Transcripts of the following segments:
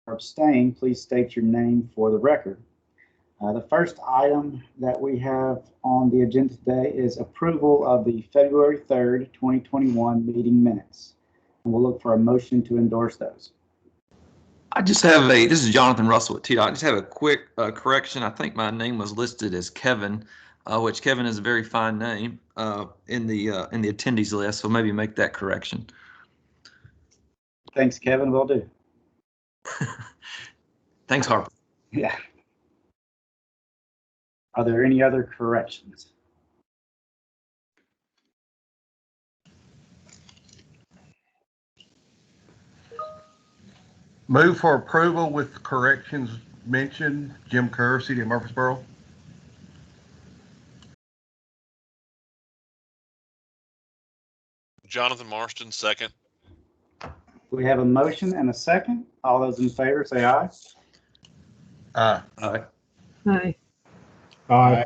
or abstain, please state your name for the record. The first item that we have on the agenda today is approval of the February 3rd, 2021 meeting minutes. And we'll look for a motion to endorse those. I just have this is Jonathan Russell at TDOT. I just have a quick correction. I think my name was listed as Kevin, which Kevin is a very fine name in the attendees list, so maybe make that correction. Thanks, Kevin. Will do. Thanks, Harper. Yeah. Are there any other corrections? Move for approval with corrections mentioned. Jim Kerr, City of Murfreesboro. Jonathan Marston, second. We have a motion and a second. All those in favor say aye. Aye. Aye. Aye. Aye.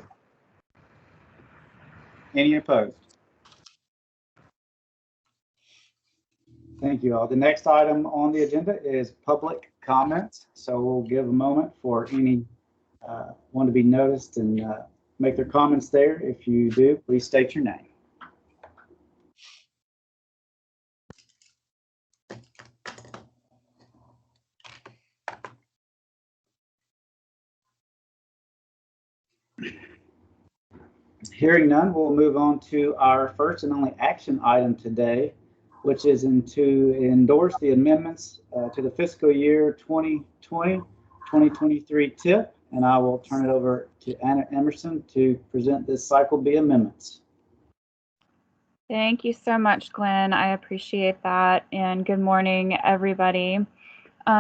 Any opposed? Thank you all. The next item on the agenda is public comments. So we'll give a moment for any one to be noticed and make their comments there. If you do, please state your name. Hearing none, we'll move on to our first and only action item today, which is to endorse the amendments to the fiscal year 2020-2023 TIP, and I will turn it over to Anna Emerson to present this Cycle B amendments. Thank you so much, Glenn. I appreciate that, and good morning, everybody.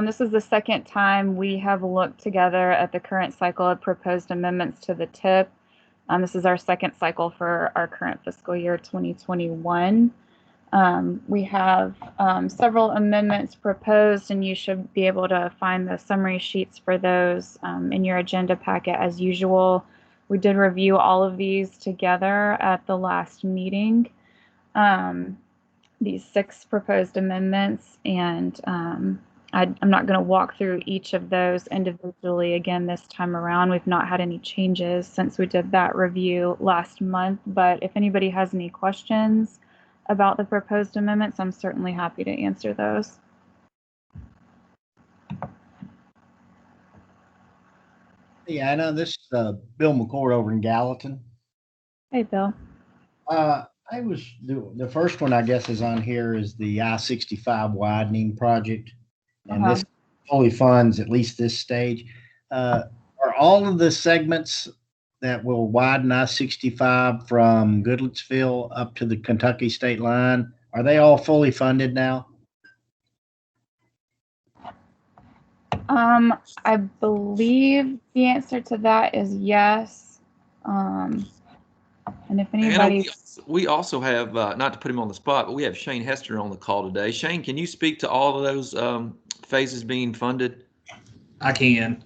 This is the second time we have looked together at the current cycle of proposed amendments to the TIP. This is our second cycle for our current fiscal year 2021. We have several amendments proposed, and you should be able to find the summary sheets for those in your agenda packet as usual. We did review all of these together at the last meeting, these 6 proposed amendments, and I'm not going to walk through each of those individually again this time around. We've not had any changes since we did that review last month, but if anybody has any questions about the proposed amendments, I'm certainly happy to answer those. Hey, Anna, this is Bill McCord over in Gallatin. Hey, Bill. The first one I guess is on here is the I-65 widening project. And this fully funds at least this stage. Are all of the segments that will widen I-65 from Goodlettsville up to the Kentucky state line, are they all fully funded now? I believe the answer to that is yes. And if anybody, we also have, not to put him on the spot, but we have Shane Hester on the call today. Shane, can you speak to all of those phases being funded? I can.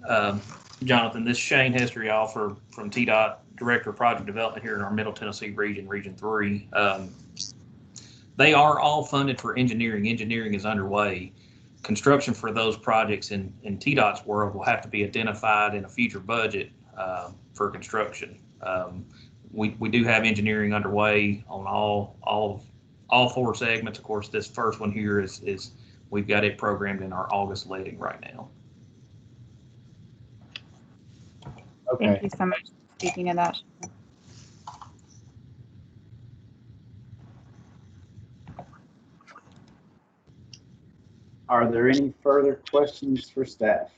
Jonathan, this is Shane Hester, y'all, from TDOT, Director of Project Development here in our Middle Tennessee region, Region 3. They are all funded for engineering. Engineering is underway. Construction for those projects in TDOT's world will have to be identified in a future budget for construction. We do have engineering underway on all 4 segments. Of course, this first one here is we've got it programmed in our August letting right now. Okay. Thank you so much for speaking of that. Are there any further questions for staff?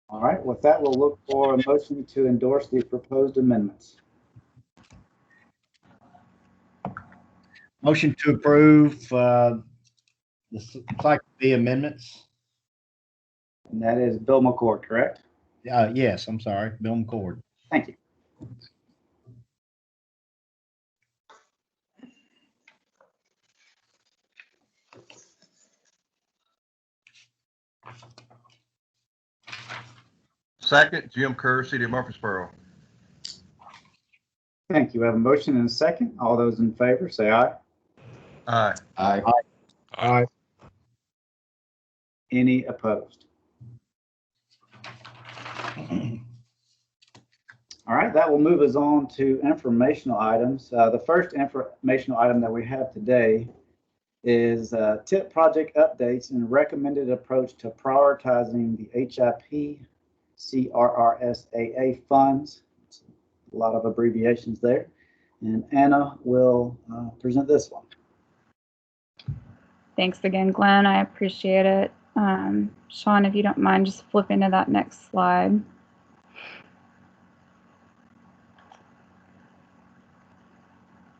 All right, with that, we'll look for a motion to endorse the proposed amendments. Motion to approve the Cycle B amendments. And that is Bill McCord, correct? Yes, I'm sorry, Bill McCord. Thank you. Second, Jim Kerr, City of Murfreesboro. Thank you. We have a motion and a second. All those in favor say aye. Aye. Aye. Aye. Any opposed? All right, that will move us on to informational items. The first informational item that we have today is TIP project updates and recommended approach to prioritizing the HIP-CRRSAA funds. A lot of abbreviations there. And Anna will present this one. Thanks again, Glenn. I appreciate it. Sean, if you don't mind just flipping to that next slide.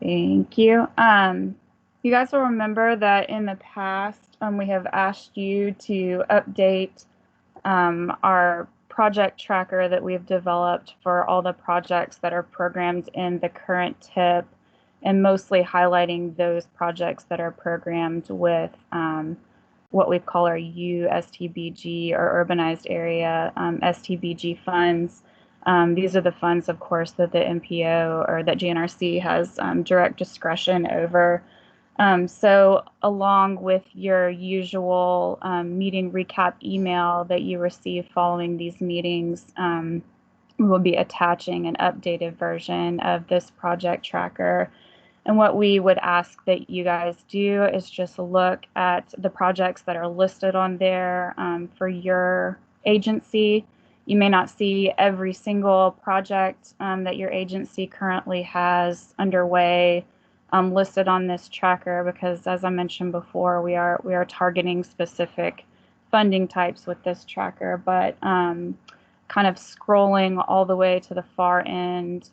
Thank you. You guys will remember that in the past, we have asked you to update our project tracker that we've developed for all the projects that are programmed in the current TIP, and mostly highlighting those projects that are programmed with what we call our USTBG or urbanized area STBG funds. These are the funds, of course, that the MPO or that GNRC has direct discretion over. So along with your usual meeting recap email that you receive following these meetings, we will be attaching an updated version of this project tracker. And what we would ask that you guys do is just look at the projects that are listed on there for your agency. You may not see every single project that your agency currently has underway listed on this tracker, because as I mentioned before, we are targeting specific funding types with this tracker. But kind of scrolling all the way to the far end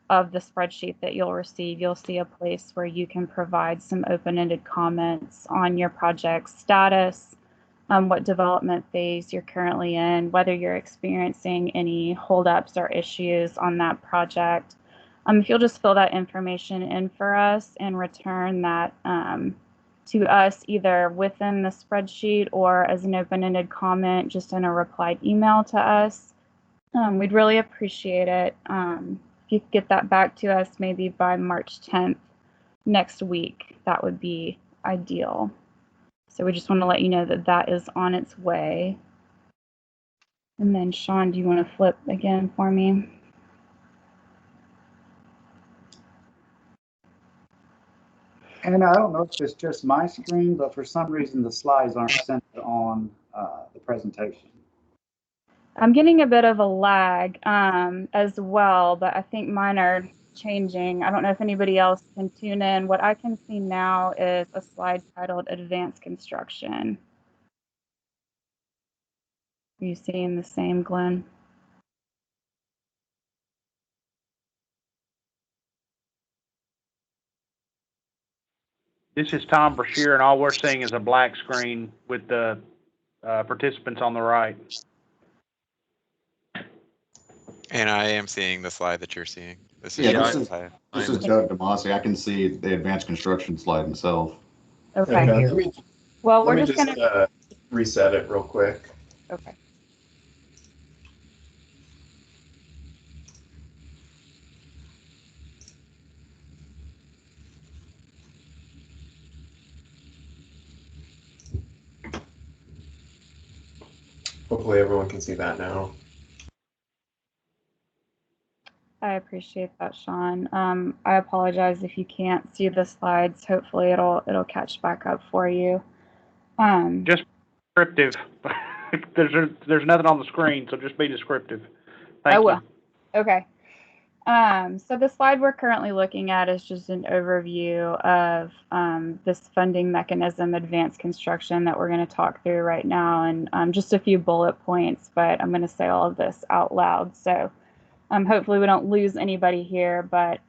of the spreadsheet that you'll receive, you'll see a place where you can provide some open-ended comments on your project status, what development phase you're currently in, whether you're experiencing any holdups or issues on that project. If you'll just fill that information in for us and return that to us either within the spreadsheet or as an open-ended comment just in a replied email to us, we'd really appreciate it. If you could get that back to us maybe by March 10th next week, that would be ideal. So we just want to let you know that that is on its way. And then Sean, do you want to flip again for me? And I don't know if it's just my screen, but for some reason the slides aren't centered on the presentation. I'm getting a bit of a lag as well, but I think mine are changing. I don't know if anybody else can tune in. What I can see now is a slide titled Advanced Construction. Are you seeing the same, Glenn? This is Tom Brashear, and all we're seeing is a black screen with the participants on the right. And I am seeing the slide that you're seeing. This is Yeah, this is Doug DeMasi. I can see the advanced construction slide himself. Okay. Well, we're just gonna reset it real quick. Okay. Hopefully everyone can see that now. I appreciate that, Sean. I apologize if you can't see the slides. Hopefully it'll catch back up for you. Just descriptive. there's nothing on the screen, so just be descriptive. Thank you. I will. Okay. So the slide we're currently looking at is just an overview of this funding mechanism, advanced construction, that we're going to talk through right now, and just a few bullet points, but I'm going to say all of this out loud. So hopefully we don't lose anybody here, but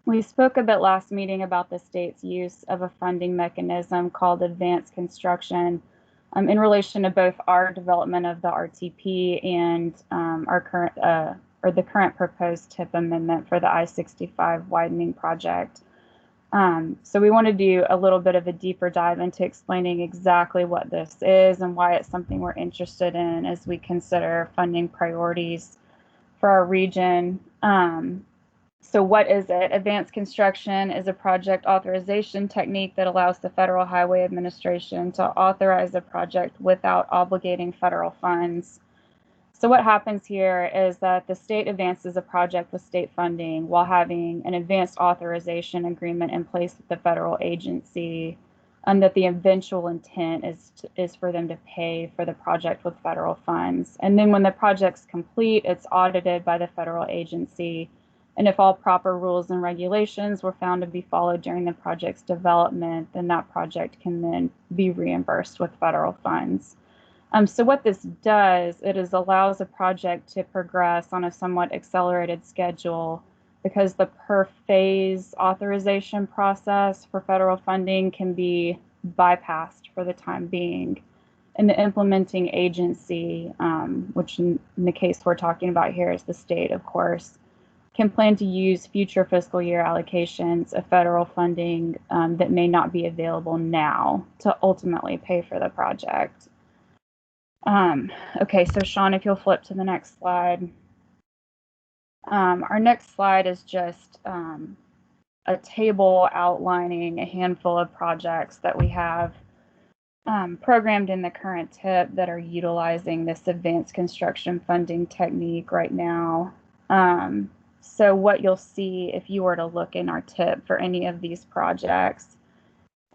we spoke a bit last meeting about the state's use of a funding mechanism called advanced construction in relation to both our development of the RTP and our current or the current proposed TIP amendment for the I-65 widening project. So we want to do a little bit of a deeper dive into explaining exactly what this is and why it's something we're interested in as we consider funding priorities for our region. So what is it? Advanced construction is a project authorization technique that allows the Federal Highway Administration to authorize a project without obligating federal funds. So what happens here is that the state advances a project with state funding while having an advanced authorization agreement in place with the federal agency, and that the eventual intent is for them to pay for the project with federal funds. And then when the project's complete, it's audited by the federal agency. And if all proper rules and regulations were found to be followed during the project's development, then that project can then be reimbursed with federal funds. So what this does, allows a project to progress on a somewhat accelerated schedule, because the per phase authorization process for federal funding can be bypassed for the time being. And the implementing agency, which in the case we're talking about here is the state, of course, can plan to use future fiscal year allocations of federal funding that may not be available now to ultimately pay for the project. Okay, so Sean, if you'll flip to the next slide. Our next slide is just a table outlining a handful of projects that we have programmed in the current TIP that are utilizing this advanced construction funding technique right now. So what you'll see if you were to look in our TIP for any of these projects,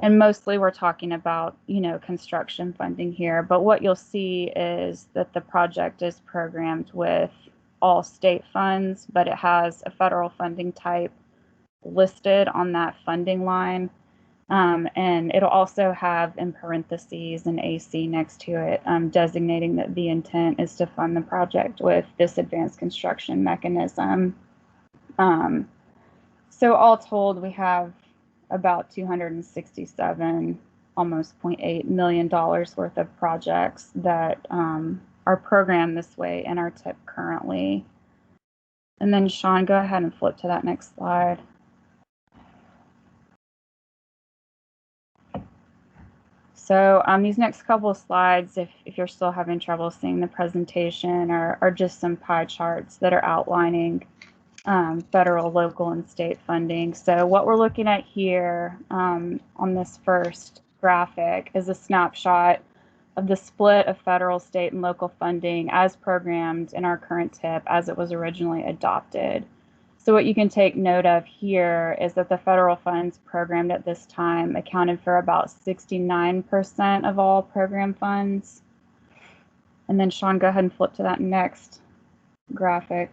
and mostly we're talking about, construction funding here, but what you'll see is that the project is programmed with all state funds, but it has a federal funding type listed on that funding line. And it'll also have in parentheses an AC next to it, designating that the intent is to fund the project with this advanced construction mechanism. So all told, we have about 267, almost $0.8 million worth of projects that are programmed this way in our TIP currently. And then Sean, go ahead and flip to that next slide. So these next couple of slides, if you're still having trouble seeing the presentation, are just some pie charts that are outlining federal, local, and state funding. So what we're looking at here on this first graphic is a snapshot of the split of federal, state, and local funding as programmed in our current TIP as it was originally adopted. So what you can take note of here is that the federal funds programmed at this time accounted for about 69% of all program funds. And then Sean, go ahead and flip to that next graphic.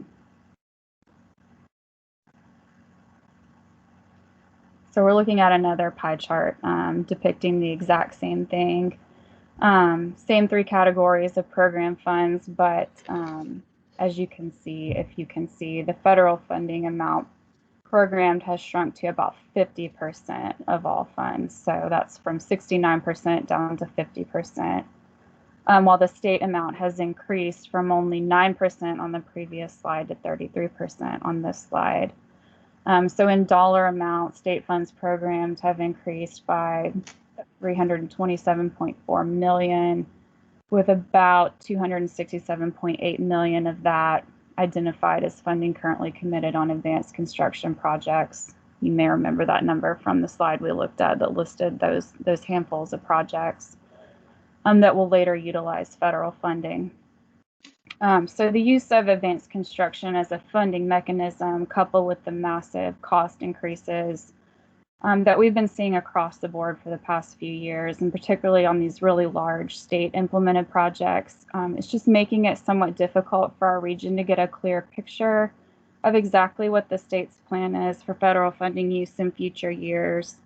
So we're looking at another pie chart depicting the exact same thing. Same three categories of program funds, but as you can see, the federal funding amount programmed has shrunk to about 50% of all funds. So that's from 69% down to 50%, while the state amount has increased from only 9% on the previous slide to 33% on this slide. So in dollar amount, state funds programmed have increased by $327.4 million, with about $267.8 million of that identified as funding currently committed on advanced construction projects. You may remember that number from the slide we looked at that listed those handfuls of projects that will later utilize federal funding. So the use of advanced construction as a funding mechanism, coupled with the massive cost increases that we've been seeing across the board for the past few years, and particularly on these really large state implemented projects, it's just making it somewhat difficult for our region to get a clear picture of exactly what the state's plan is for federal funding use in future years.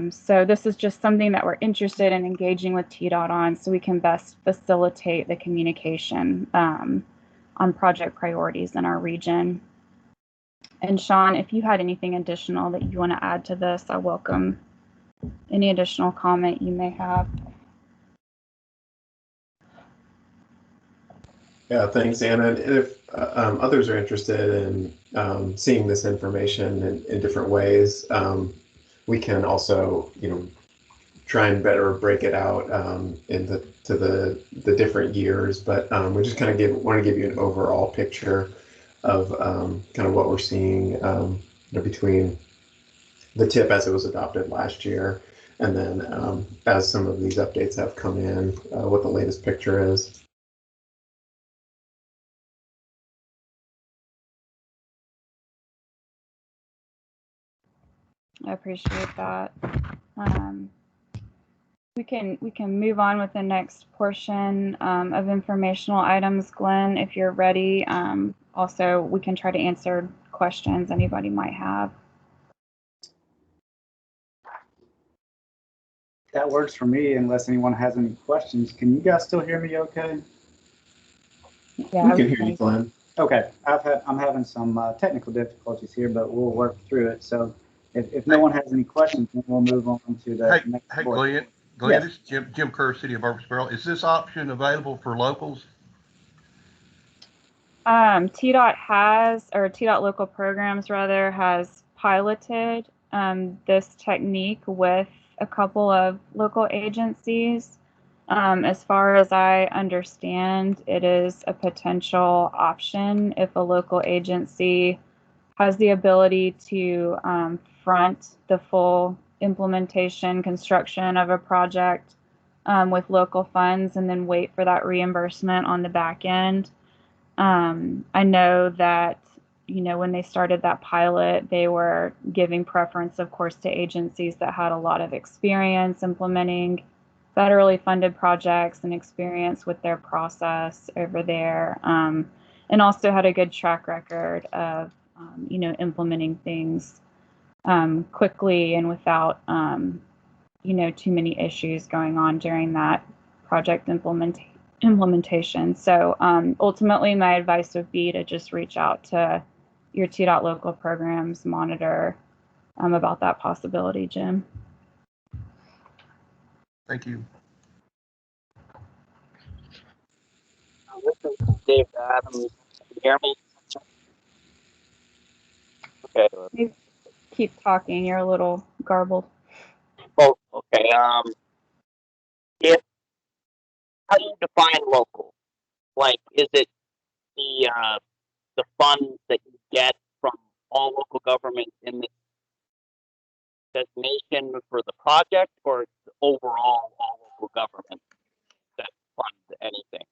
So this is just something that we're interested in engaging with TDOT on, so we can best facilitate the communication on project priorities in our region. And Sean, if you had anything additional that you want to add to this, I welcome any additional comment you may have. Yeah, thanks, Anna. And if others are interested in seeing this information in different ways, we can also, try and better break it out to the different years. But we just kind of want to give you an overall picture of kind of what we're seeing between the TIP as it was adopted last year, and then as some of these updates have come in, what the latest picture is. I appreciate that. We can move on with the next portion of informational items. Glenn, if you're ready, also we can try to answer questions anybody might have. That works for me unless anyone has any questions. Can you guys still hear me okay? Yeah, We can hear you, Glenn. Okay, I'm having some technical difficulties here, but we'll work through it. So if no one has any questions, then we'll move on to the next Hey, portion. Glenn, Yes. this is Jim Kerr, City of Murfreesboro. Is this option available for locals? TDOT has, or TDOT local programs rather, has piloted this technique with a couple of local agencies. As far as I understand, it is a potential option if a local agency has the ability to front the full implementation, construction of a project with local funds and then wait for that reimbursement on the back end. I know that, you know, when they started that pilot, they were giving preference, of course, to agencies that had a lot of experience implementing federally funded projects and experience with their process over there, and also had a good track record of, you know, implementing things quickly and without, you know, too many issues going on during that project implementation. So ultimately, my advice would be to just reach out to your TDOT local programs monitor about that possibility, Jim. Thank you. This is Dave Adams. Can you hear me? Okay. You keep talking. You're a little garbled. Oh, okay. If how do you define local? Like, is it the funds that you get from all local governments in this designation for the project, or it's overall all local governments that fund anything?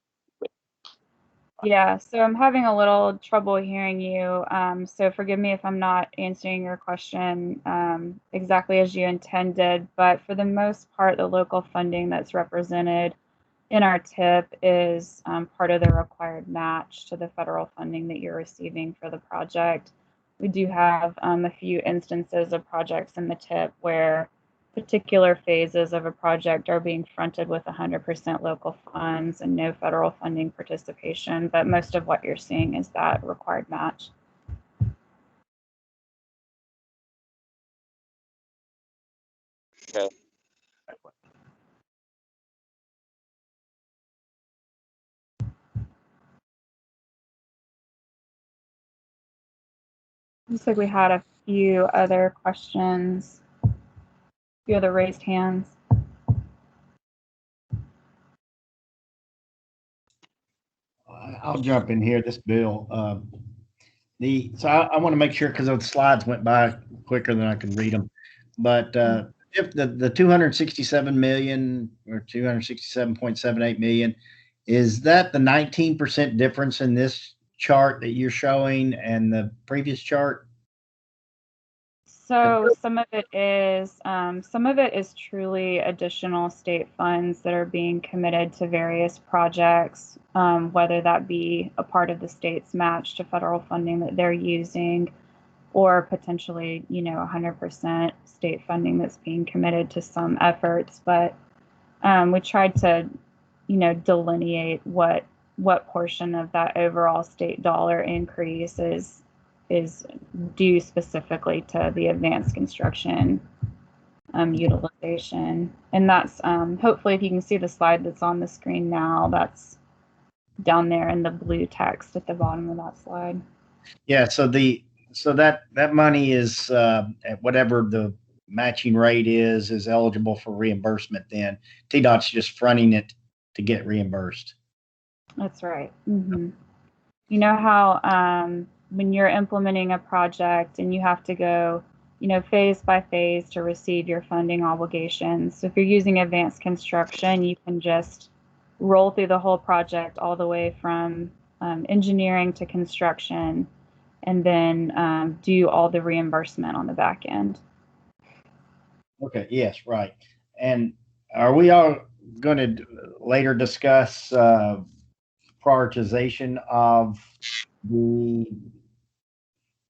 Yeah, so I'm having a little trouble hearing you. So forgive me if I'm not answering your question exactly as you intended, but for the most part, the local funding that's represented in our TIP is part of the required match to the federal funding that you're receiving for the project. We do have a few instances of projects in the TIP where particular phases of a project are being fronted with 100% local funds and no federal funding participation, but most of what you're seeing is that required match. Okay. Looks like we had a few other questions, a few other raised hands. I'll jump in here. This bill, so I want to make sure because the slides went by quicker than I can read them. But if the 267 million or 267.78 million, is that the 19% difference in this chart that you're showing and the previous chart? So some of it is truly additional state funds that are being committed to various projects, whether that be a part of the state's match to federal funding that they're using, or potentially, you know, 100% state funding that's being committed to some efforts. But we tried to, you know, delineate what portion of that overall state dollar increase is due specifically to the advanced construction utilization. And that's hopefully, if you can see the slide that's on the screen now, that's down there in the blue text at the bottom of that slide. Yeah, so that money is at whatever the matching rate is eligible for reimbursement. Then TDOT's just fronting it to get reimbursed. That's right. Mm-hmm. You know how when you're implementing a project and you have to go, phase by phase to receive your funding obligations. So if you're using advanced construction, you can just roll through the whole project all the way from engineering to construction, and then do all the reimbursement on the back end. Okay, yes, right. And are we all going to later discuss prioritization of the,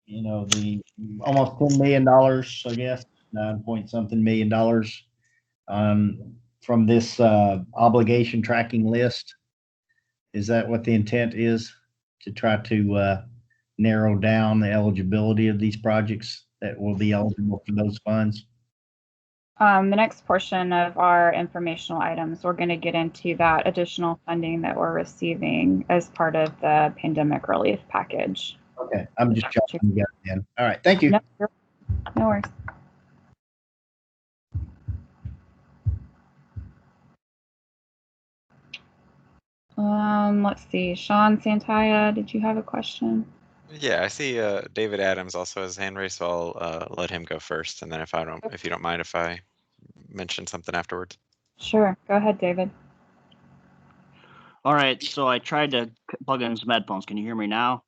the almost $10 million, I guess, 9 point something million dollars from this obligation tracking list? Is that what the intent is, to try to narrow down the eligibility of these projects that will be eligible for those funds? The next portion of our informational items, we're going to get into that additional funding that we're receiving as part of the pandemic relief package. Okay, I'm just jumping together then. All right, thank you. No worries. Let's see. Sean Santaya, did you have a question? Yeah, I see David Adams also has hand raised, so I'll let him go first, and then if you don't mind if I mention something afterwards. Sure. Go ahead, David. All right, so I tried to plug in some headphones. Can you hear me now?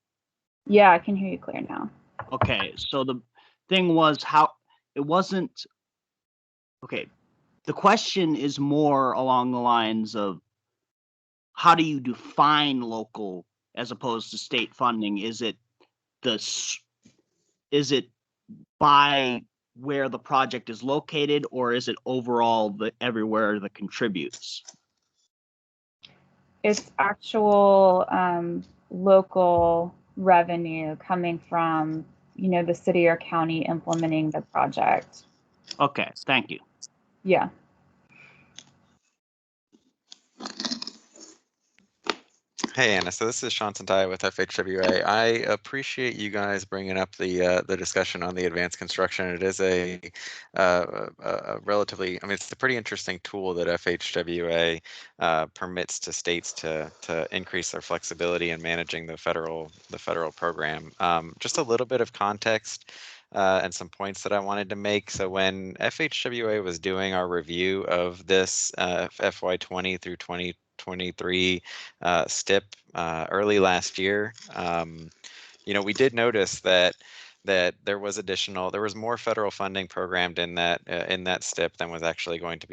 Yeah, I can hear you clear now. Okay, so the thing was how it wasn't. Okay, the question is more along the lines of how do you define local as opposed to state funding? Is it by where the project is located, or is it overall everywhere that contributes? It's actual local revenue coming from, the city or county implementing the project. Okay, thank you. Yeah. Hey Anna, so this is Sean Santaya with FHWA. I appreciate you guys bringing up the discussion on the advanced construction. It is a relatively, it's a pretty interesting tool that FHWA permits to states to increase their flexibility in managing the federal program. Just a little bit of context. And some points that I wanted to make. So when FHWA was doing our review of this FY20 through 2023 STIP early last year, we did notice that there was more federal funding programmed in that STIP than was actually going to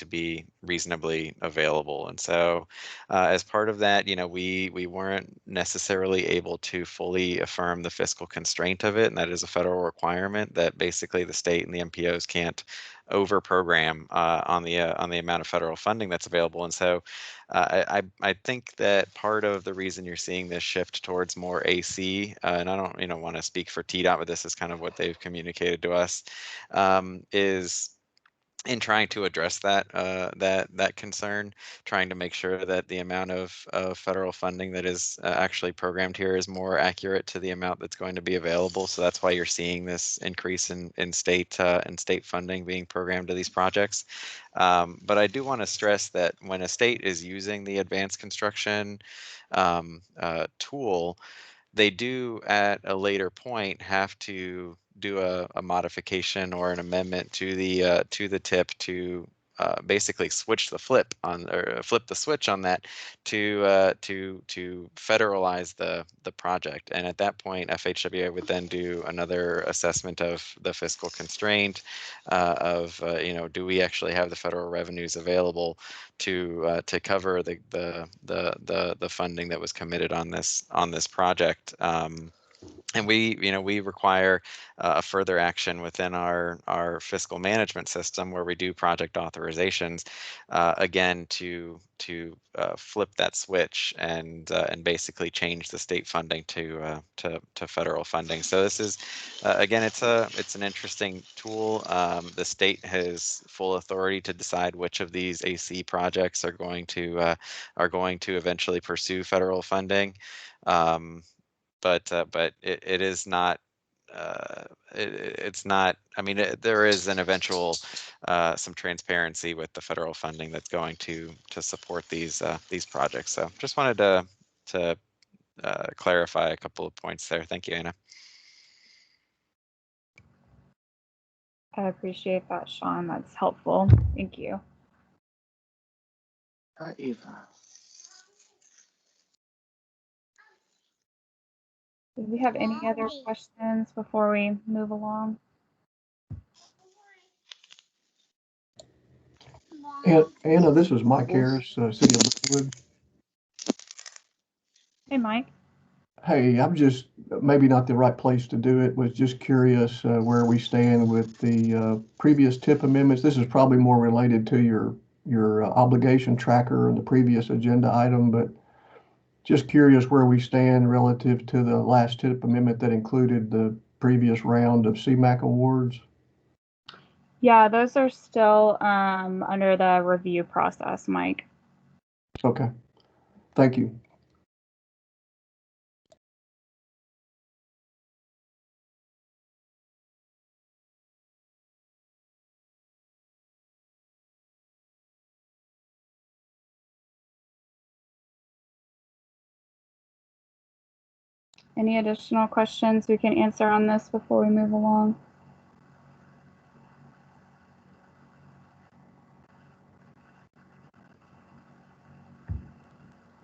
be reasonably available. And so as part of that, we weren't necessarily able to fully affirm the fiscal constraint of it, and that is a federal requirement that basically the state and the MPOs can't over program on the amount of federal funding that's available. And so I think that part of the reason you're seeing this shift towards more AC, and I don't want to speak for TDOT, but this is kind of what they've communicated to us, is in trying to address that concern, trying to make sure that the amount of federal funding that is actually programmed here is more accurate to the amount that's going to be available. So that's why you're seeing this increase in state funding being programmed to these projects. But I do want to stress that when a state is using the advanced construction tool, they do at a later point have to do a modification or an amendment to the TIP to basically flip the switch on that to federalize the project. And at that point, FHWA would then do another assessment of the fiscal constraint do we actually have the federal revenues available to cover the funding that was committed on this project. And we require a further action within our fiscal management system where we do project authorizations, again to flip that switch and basically change the state funding to federal funding. So this is again, it's an interesting tool. The state has full authority to decide which of these AC projects are going to eventually pursue federal funding. But it is not. It's not. There is an eventual some transparency with the federal funding that's going to support these projects. So just wanted to clarify a couple of points there. Thank you, Anna. I appreciate that, Sean. That's helpful. Thank you. Eva. Do we have any other questions before we move along? Anna, this is Mike Harris, City of Brentwood. Hey, Mike. Hey, I'm just, maybe not the right place to do it, was just curious where we stand with the previous TIP amendments. This is probably more related to your obligation tracker and the previous agenda item, but just curious where we stand relative to the last TIP amendment that included the previous round of CMAQ awards. Yeah, those are still under the review process, Mike. Okay, thank you. Any additional questions we can answer on this before we move along?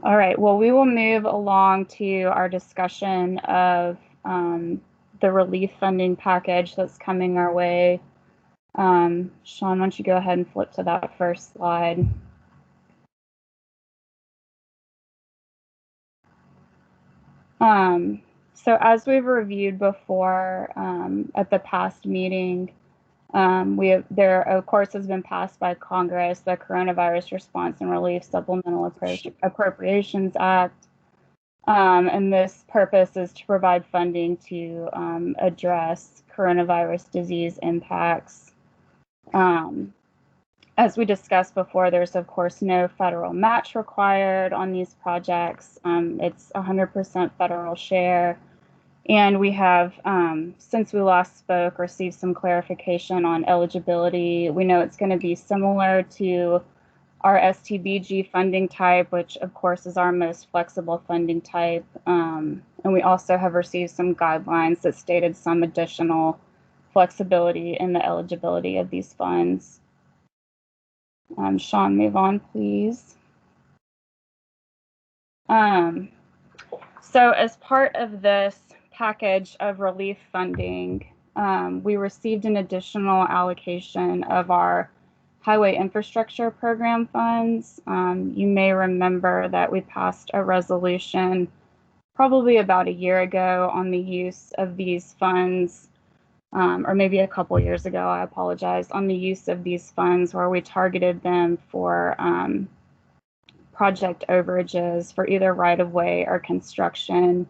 All right, well, we will move along to our discussion of the relief funding package that's coming our way. Sean, why don't you go ahead and flip to that first slide? So as we've reviewed before at the past meeting, there of course has been passed by Congress the Coronavirus Response and Relief Supplemental Appropriations Act, and this purpose is to provide funding to address coronavirus disease impacts. As we discussed before, there's of course no federal match required on these projects. It's 100% federal share. And we have, since we last spoke, received some clarification on eligibility. We know it's going to be similar to our STBG funding type, which of course is our most flexible funding type. And we also have received some guidelines that stated some additional flexibility in the eligibility of these funds. Sean, move on, please. So as part of this package of relief funding, we received an additional allocation of our highway infrastructure program funds. You may remember that we passed a resolution probably about a year ago on the use of these funds, or maybe a couple years ago, I apologize, on the use of these funds where we targeted them for project overages for either right-of-way or construction.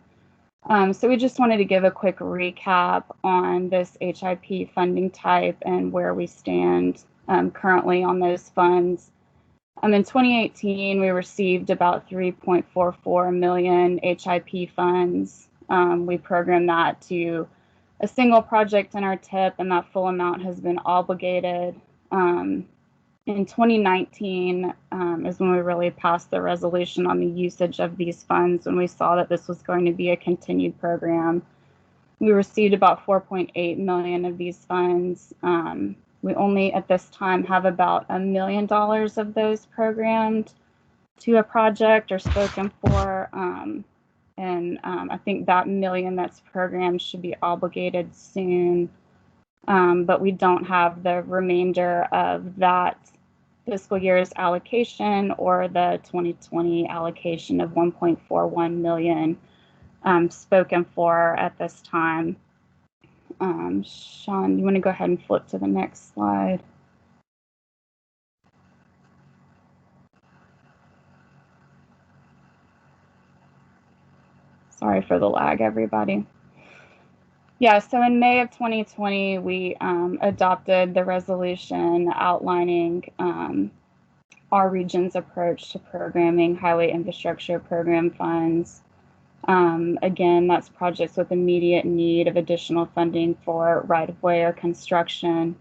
So we just wanted to give a quick recap on this HIP funding type and where we stand currently on those funds. In 2018, we received about 3.44 million HIP funds. We programmed that to a single project in our TIP, and that full amount has been obligated. In 2019 is when we really passed the resolution on the usage of these funds, when we saw that this was going to be a continued program. We received about 4.8 million of these funds. We only at this time have about $1 million of those programmed to a project or spoken for. I think that $1 million that's programmed should be obligated soon. But we don't have the remainder of that fiscal year's allocation or the 2020 allocation of 1.41 million spoken for at this time. Sean, you want to go ahead and flip to the next slide? Sorry for the lag, everybody. Yeah, so in May of 2020, we adopted the resolution outlining our region's approach to programming highway infrastructure program funds. Again, that's projects with immediate need of additional funding for right-of-way or construction.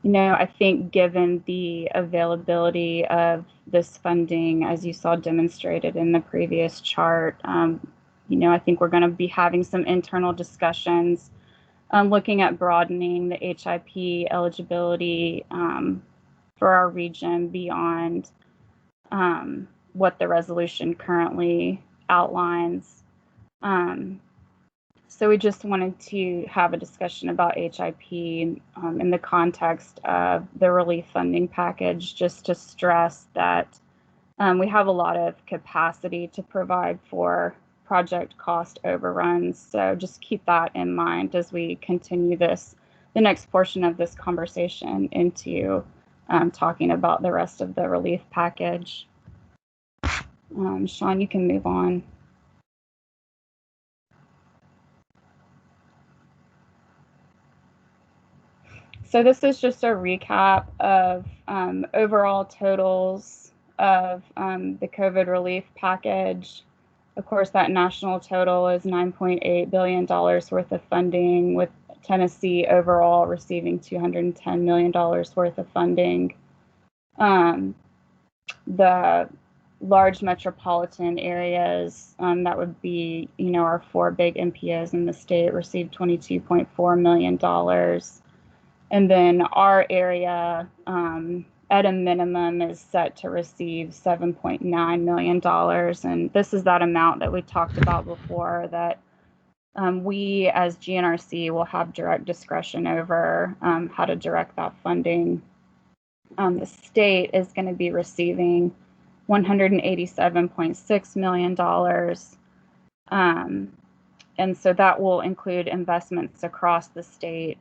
You know, I think given the availability of this funding, as you saw demonstrated in the previous chart, I think we're going to be having some internal discussions looking at broadening the HIP eligibility for our region beyond what the resolution currently outlines. So we just wanted to have a discussion about HIP in the context of the relief funding package, just to stress that we have a lot of capacity to provide for project cost overruns. So just keep that in mind as we continue the next portion of this conversation into talking about the rest of the relief package. Sean, you can move on. So this is just a recap of overall totals of the COVID relief package. Of course, that national total is $9.8 billion worth of funding, with Tennessee overall receiving $210 million worth of funding. The large metropolitan areas, that would be, our 4 big MPOs in the state, received $22.4 million. And then our area, at a minimum, is set to receive $7.9 million. And this is that amount that we talked about before, that we as GNRC will have direct discretion over how to direct that funding. The state is going to be receiving $187.6 million. And so that will include investments across the state,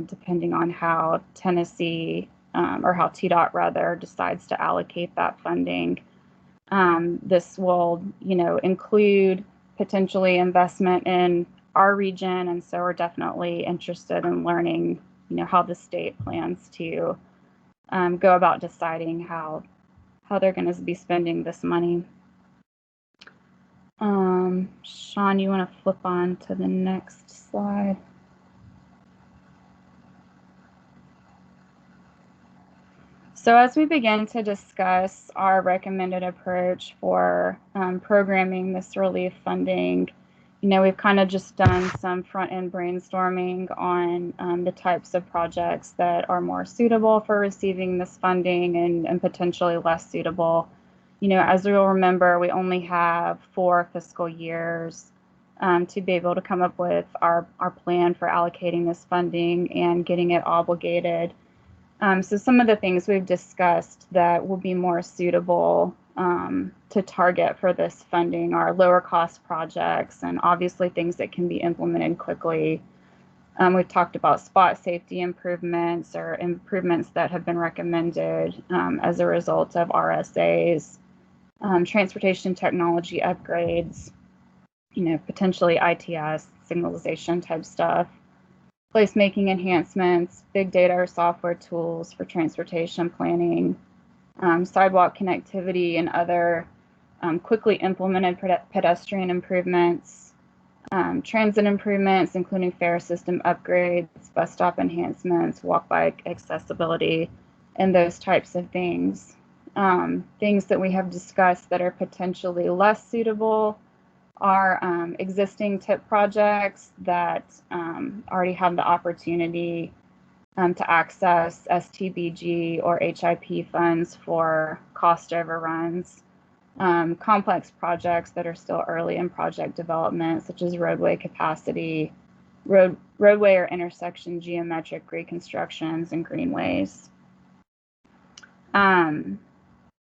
depending on how Tennessee, or how TDOT rather, decides to allocate that funding. This will, include potentially investment in our region, and so we're definitely interested in learning, how the state plans to go about deciding how they're going to be spending this money. Sean, you want to flip on to the next slide? So as we begin to discuss our recommended approach for programming this relief funding, we've kind of just done some front-end brainstorming on the types of projects that are more suitable for receiving this funding and potentially less suitable. As you'll remember, we only have 4 fiscal years to be able to come up with our plan for allocating this funding and getting it obligated. So some of the things we've discussed that will be more suitable to target for this funding are lower cost projects, and obviously things that can be implemented quickly. We've talked about spot safety improvements, or improvements that have been recommended as a result of RSAs. Transportation technology upgrades, potentially ITS, signalization type stuff, placemaking enhancements, big data or software tools for transportation planning, sidewalk connectivity and other quickly implemented pedestrian improvements, transit improvements, including fare system upgrades, bus stop enhancements, walk-bike accessibility, and those types of things. Things that we have discussed that are potentially less suitable are existing TIP projects that already have the opportunity to access STBG or HIP funds for cost overruns. Complex projects that are still early in project development, such as roadway capacity, roadway or intersection geometric reconstructions, and greenways.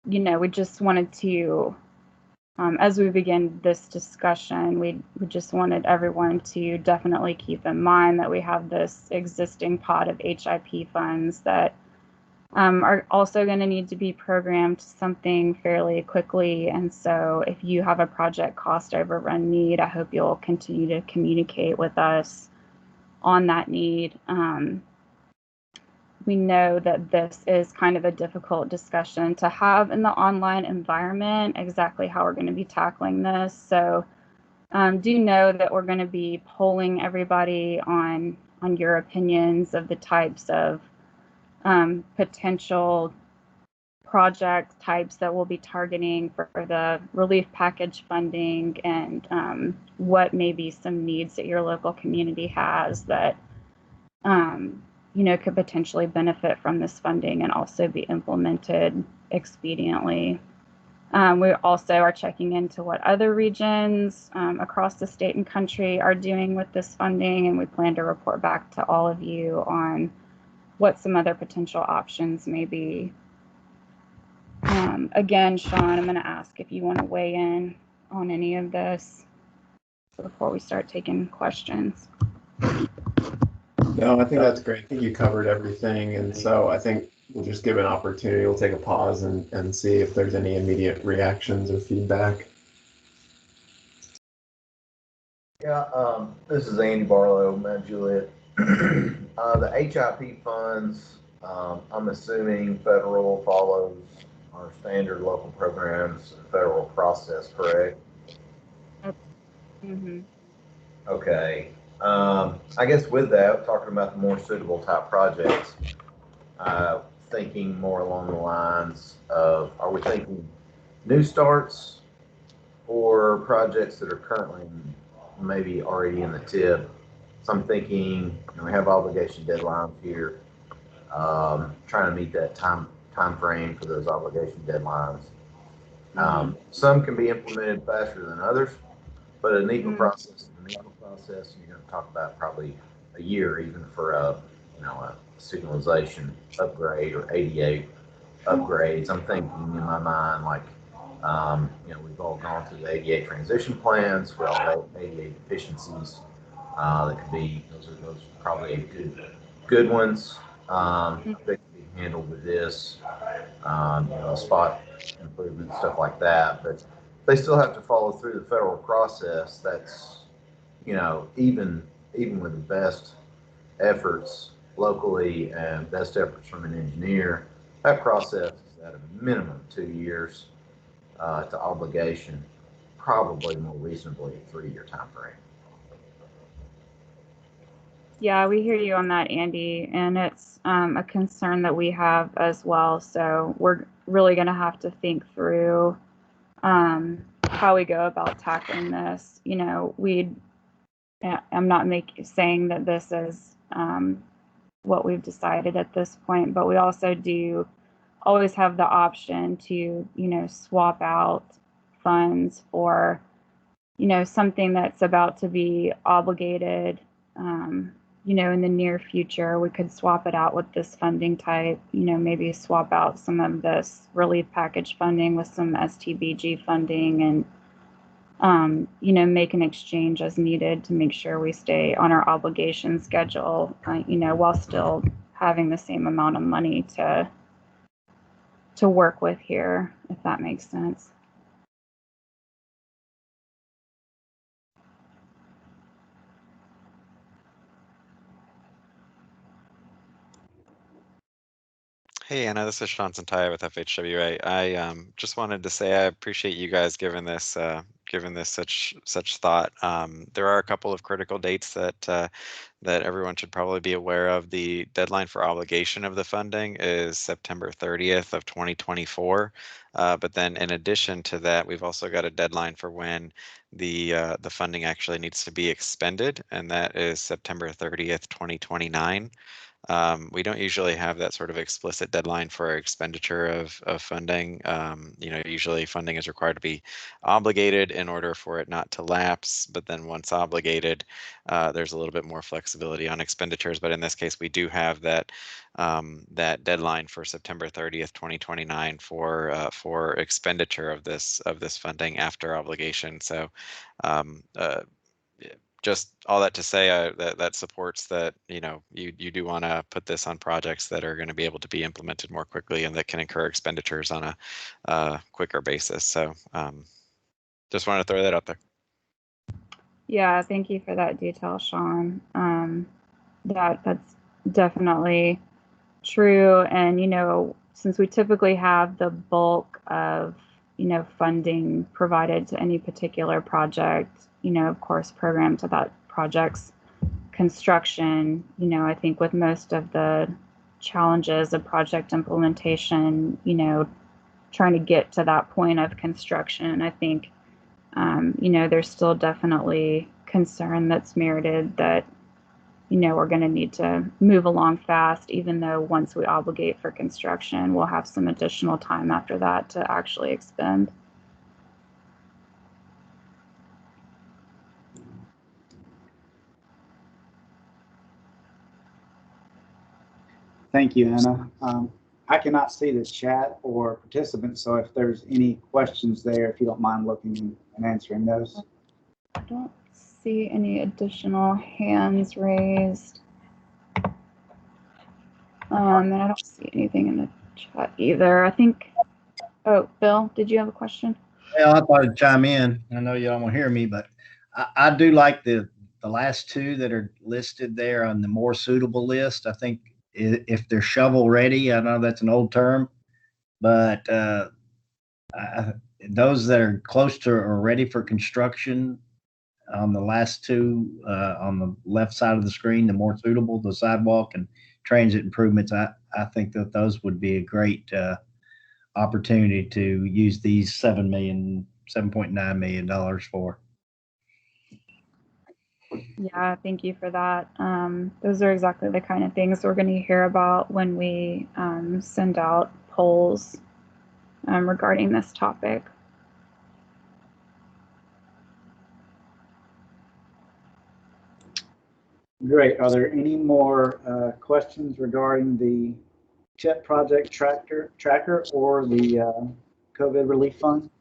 We just wanted to, as we begin this discussion, we just wanted everyone to definitely keep in mind that we have this existing pot of HIP funds that are also going to need to be programmed to something fairly quickly. And so if you have a project cost overrun need, I hope you'll continue to communicate with us on that need. We know that this is kind of a difficult discussion to have in the online environment, exactly how we're going to be tackling this. So do know that we're going to be polling everybody on your opinions of the types of potential project types that we'll be targeting for the relief package funding, and what maybe some needs that your local community has that could potentially benefit from this funding and also be implemented expediently. We also are checking into what other regions across the state and country are doing with this funding, and we plan to report back to all of you on what some other potential options may be. Again, Sean, I'm going to ask if you want to weigh in on any of this before we start taking questions. No, I think that's great. I think you covered everything. And so I think we'll just give an opportunity. We'll take a pause and see if there's any immediate reactions or feedback. Yeah, this is Andy Barlow, Mount Juliet. The HIP funds, I'm assuming federal follows our standard local programs, federal process, correct? Mm-hmm. Okay. I guess with that, talking about the more suitable type projects, thinking more along the lines of, are we thinking new starts or projects that are currently maybe already in the TIP? So I'm thinking, we have obligation deadlines here, trying to meet that time frame for those obligation deadlines. Some can be implemented faster than others, but a NEPA process is a NEPA process, and you're going to talk about probably a year even for a signalization upgrade or ADA upgrades. I'm thinking in my mind, like, we've all gone through the ADA transition plans. We all have ADA deficiencies that could be, those are probably good ones that can be handled with this, spot improvement, stuff like that. But they still have to follow through the federal process. That's, even with the best efforts locally and best efforts from an engineer, that process is at a minimum 2 years to obligation, probably more reasonably a 3-year time frame. Yeah, we hear you on that, Andy, and it's a concern that we have as well. So we're really going to have to think through how we go about tackling this. I'm not saying that this is what we've decided at this point, but we also do always have the option to, swap out funds for, something that's about to be obligated, in the near future. We could swap it out with this funding type, maybe swap out some of this relief package funding with some STBG funding, and make an exchange as needed to make sure we stay on our obligation schedule, while still having the same amount of money to work with here, if that makes sense. Hey, Anna, this is Sean Santaya with FHWA. I just wanted to say I appreciate you guys giving this such thought. There are a couple of critical dates that everyone should probably be aware of. The deadline for obligation of the funding is September 30th of 2024. But then in addition to that, we've also got a deadline for when the funding actually needs to be expended, and that is September 30th, 2029. We don't usually have that sort of explicit deadline for our expenditure of funding. Usually funding is required to be obligated in order for it not to lapse. But then once obligated, there's a little bit more flexibility on expenditures. But in this case, we do have that deadline for September 30th, 2029 for expenditure of this funding after obligation. So just all that to say that supports that, you do want to put this on projects that are going to be able to be implemented more quickly and that can incur expenditures on a quicker basis. So just wanted to throw that out there. Yeah, thank you for that detail, Sean. That's definitely true. And, since we typically have the bulk of, funding provided to any particular project, of course, programmed to that project's construction, I think with most of the challenges of project implementation, trying to get to that point of construction. I think, there's still definitely concern that's merited that, we're going to need to move along fast, even though once we obligate for construction, we'll have some additional time after that to actually expend. Thank you, Anna. I cannot see the chat or participants, so if there's any questions there, if you don't mind looking and answering those. I don't see any additional hands raised. And I don't see anything in the chat either. I think, oh, Bill, did you have a question? Well, I thought I'd chime in. I know you don't want to hear me, but I do like the last two that are listed there on the more suitable list. I think if they're shovel ready, I know that's an old term, but those that are close to or ready for construction on the last two on the left side of the screen, the more suitable, the sidewalk and transit improvements, I think that those would be a great opportunity to use these $7.9 million for. Yeah, thank you for that. Those are exactly the kind of things we're going to hear about when we send out polls regarding this topic. Great. Are there any more questions regarding the CHIP project tracker or the COVID relief fund?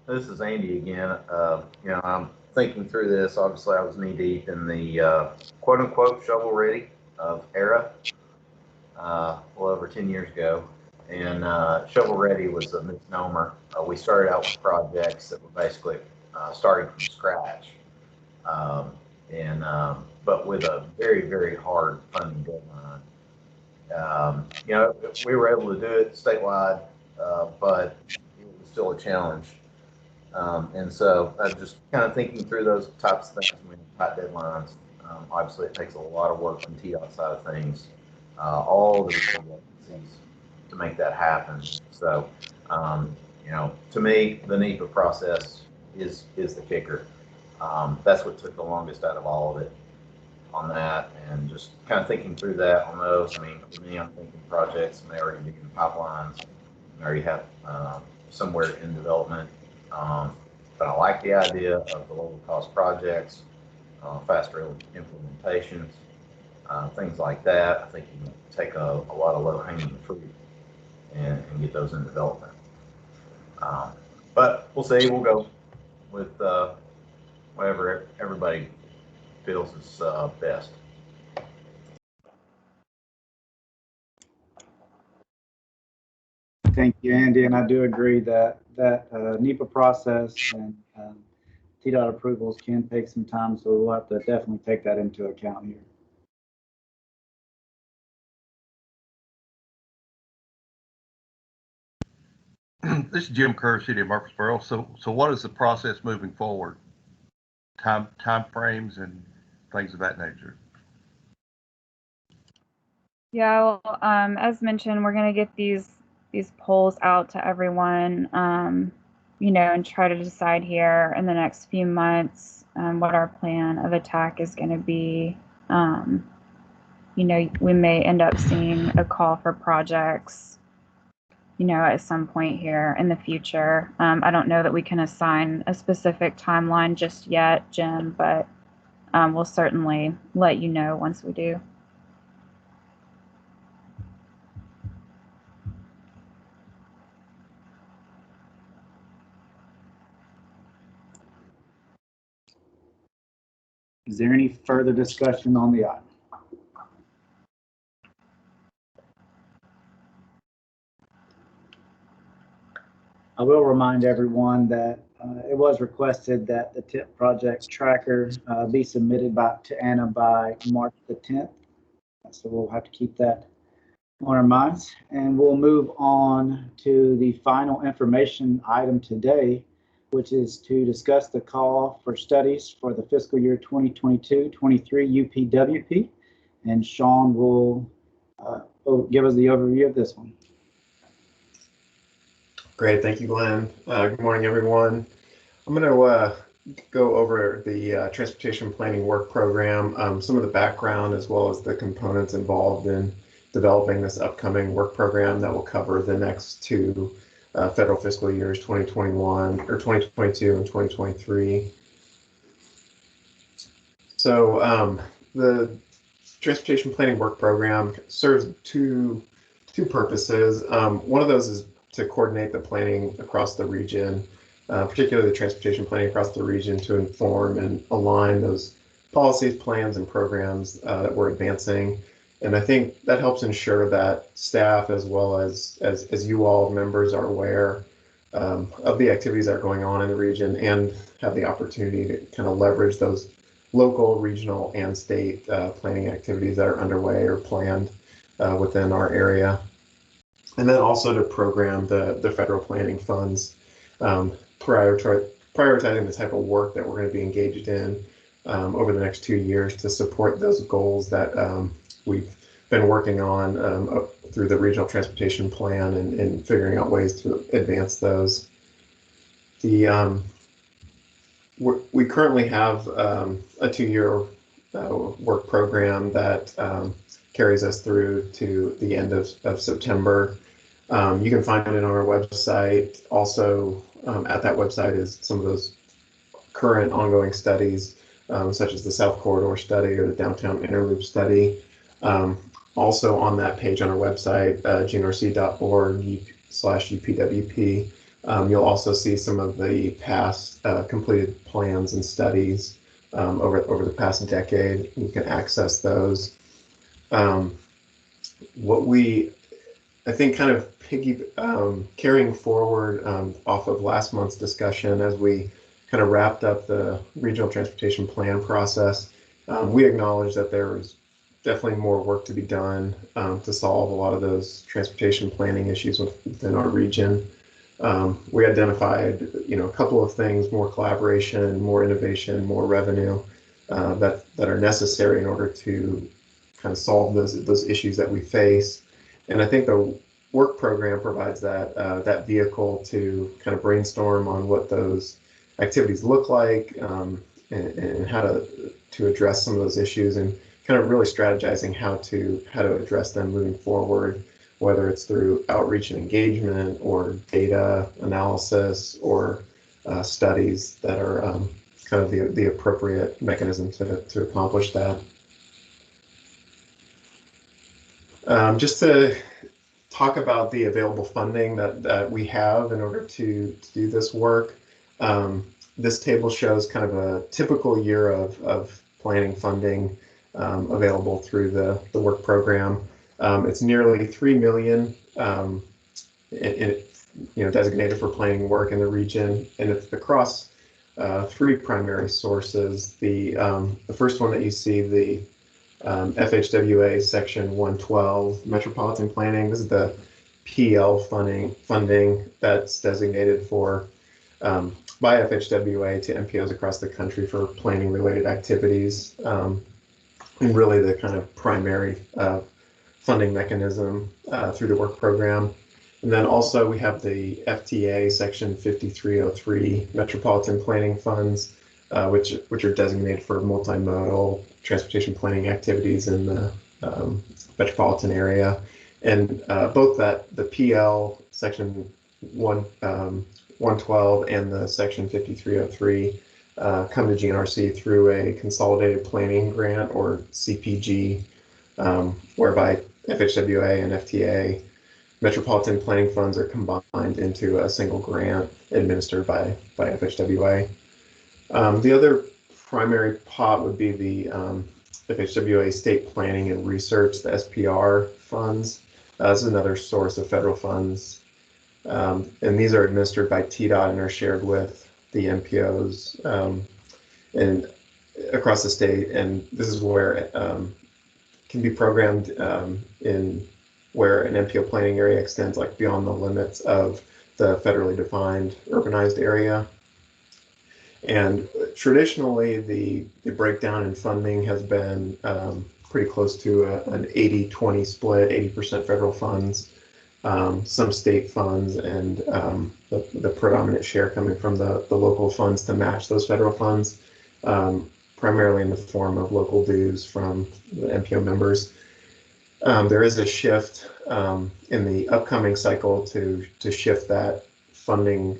This is Andy again. I'm thinking through this. Obviously, I was knee deep in the quote unquote shovel ready era well over 10 years ago. And shovel ready was a misnomer. We started out with projects that were basically starting from scratch. But with a very, very hard funding deadline. We were able to do it statewide, but it was still a challenge. And so I was just kind of thinking through those types of things when tight deadlines. Obviously, it takes a lot of work from TDOT side of things, all the agencies to make that happen. So, to me, the NEPA process is the kicker. That's what took the longest out of all of it on that, and just kind of thinking through that on those. I mean, for me, I'm thinking projects may already be in pipelines, may already have somewhere in development. But I like the idea of the lower cost projects, faster implementations, things like that. I think you can take a lot of low hanging fruit and get those in development. But we'll see. We'll go with whatever everybody feels is best. Thank you, Andy, and I do agree that NEPA process and TDOT approvals can take some time, so we'll have to definitely take that into account here. This is Jim Kerr, City of Murfreesboro. So what is the process moving forward? Time frames and things of that nature. Yeah, well, as mentioned, we're going to get these polls out to everyone, and try to decide here in the next few months what our plan of attack is going to be. We may end up seeing a call for projects, at some point here in the future. I don't know that we can assign a specific timeline just yet, Jim, but we'll certainly let you know once we do. Is there any further discussion on the item? I will remind everyone that it was requested that the TIP project tracker be submitted to Anna by March the 10th. So we'll have to keep that on our minds. And we'll move on to the final information item today, which is to discuss the call for studies for the fiscal year 2022-23 UPWP. And Sean will give us the overview of this one. Great, thank you, Glenn. Good morning, everyone. I'm going to go over the transportation planning work program, some of the background as well as the components involved in developing this upcoming work program that will cover the next two federal fiscal years, 2021 or 2022 and 2023. So the transportation planning work program serves two purposes. One of those is to coordinate the planning across the region, particularly the transportation planning across the region, to inform and align those policies, plans, and programs that we're advancing. And I think that helps ensure that staff, as well as you all members, are aware of the activities that are going on in the region and have the opportunity to kind of leverage those local, regional, and state planning activities that are underway or planned within our area. And then also to program the federal planning funds, prioritizing the type of work that we're going to be engaged in over the next 2 years to support those goals that we've been working on through the regional transportation plan and figuring out ways to advance those. We currently have a 2-year work program that carries us through to the end of September. You can find it on our website. Also, at that website is some of those current ongoing studies, such as the South Corridor study or the Downtown Interloop study. Also on that page on our website, gnrc.org/UPWP, you'll also see some of the past completed plans and studies over the past decade. You can access those. I think kind of carrying forward off of last month's discussion, as we kind of wrapped up the regional transportation plan process, we acknowledge that there is definitely more work to be done to solve a lot of those transportation planning issues within our region. We identified, a couple of things: more collaboration, more innovation, more revenue that are necessary in order to kind of solve those issues that we face. And I think the work program provides that vehicle to kind of brainstorm on what those activities look like and how to address some of those issues, and kind of really strategizing how to address them moving forward, whether it's through outreach and engagement or data analysis or studies that are kind of the appropriate mechanism to accomplish that. Just to talk about the available funding that we have in order to do this work. This table shows kind of a typical year of planning funding available through the work program. It's nearly $3 million designated for planning work in the region, and it's across 3 primary sources. The first one that you see, the FHWA Section 112 Metropolitan Planning. This is the PL funding that's designated for by FHWA to MPOs across the country for planning related activities, and really the kind of primary funding mechanism through the work program. And then also we have the FTA Section 5303 Metropolitan Planning Funds, which are designated for multimodal transportation planning activities in the metropolitan area. And both the PL Section 112 and the Section 5303 come to GNRC through a consolidated planning grant, or CPG, whereby FHWA and FTA metropolitan planning funds are combined into a single grant administered by FHWA. The other primary pot would be the FHWA State Planning and Research, the SPR funds. This is another source of federal funds. And these are administered by TDOT and are shared with the MPOs and across the state. And this is where it can be programmed in where an MPO planning area extends like beyond the limits of the federally defined urbanized area. And traditionally, the breakdown in funding has been pretty close to an 80-20 split, 80% federal funds, some state funds, and the predominant share coming from the local funds to match those federal funds, primarily in the form of local dues from the MPO members. There is a shift in the upcoming cycle to shift that funding